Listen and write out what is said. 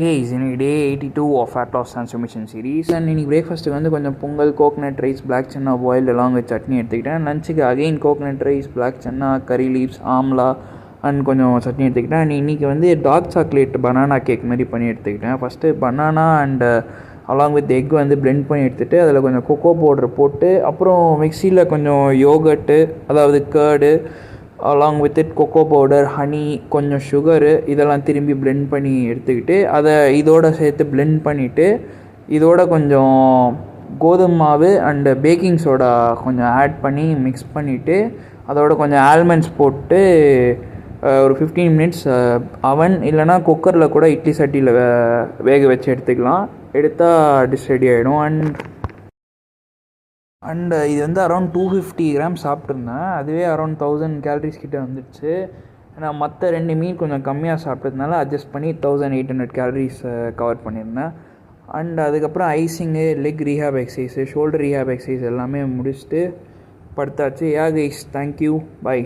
Hey, is in day 82 of Fat Loss Transformation series and இன்னைக்கு பிரேக்ஃபாஸ்ட்டுக்கு வந்து கொஞ்சம் pongal coconut rice black chana boil along with chutney எடுத்துக்கிட்டேன். லஞ்சுக்கு again coconut rice black chana curry leaves amla and கொஞ்சம் சட்னி எடுத்துக்கிட்டேன். அண்ட் இன்றைக்கி வந்து டார்க் சாக்லேட் பனானா கேக் மாதிரி பண்ணி எடுத்துக்கிட்டேன். First banana and along with egg வந்து பிளெண்ட் பண்ணி எடுத்துகிட்டு அதில் கொஞ்சம் கொக்கோ பவுடர் போட்டு அப்புறம் மிக்சியில் கொஞ்சம் யோகர்ட்டு அதாவது curd along with it cocoa powder honey கொஞ்சம் சுகரு இதெல்லாம் திரும்பி பிளெண்ட் பண்ணி எடுத்துக்கிட்டு அதை இதோடு சேர்த்து பிளெண்ட் பண்ணிவிட்டு இதோட கொஞ்சம் கோதுமை மாவு அண்டு பேக்கிங் சோடா கொஞ்சம் ஆட் பண்ணி மிக்ஸ் பண்ணிவிட்டு அதோட கொஞ்சம் ஆல்மண்ட்ஸ் போட்டு ஒரு 15 மினிட்ஸ் அவன் இல்லைனா குக்கரில் கூட இட்லி சட்டியில் வேக வச்சு எடுத்துக்கலாம். எடுத்தால் டிஷ் ரெடி ஆகிடும். அண்டு இது வந்து அரௌண்ட் 250 கிராம் சாப்பிட்ருந்தேன். அதுவே அரௌண்ட் 1000 கேலரிஸ் கிட்டே வந்துடுச்சு. நான் மற்ற 2 மீல் கொஞ்சம் கம்மியாக சாப்பிட்டதுனால அட்ஜஸ்ட் பண்ணி 1800 கேலரிஸ் கவர் பண்ணியிருந்தேன். அண்ட் அதுக்கப்புறம் icing leg rehab exercise shoulder rehab exercise எல்லாமே முடிச்சுட்டு படுத்தாச்சு. Guys, thank you, by.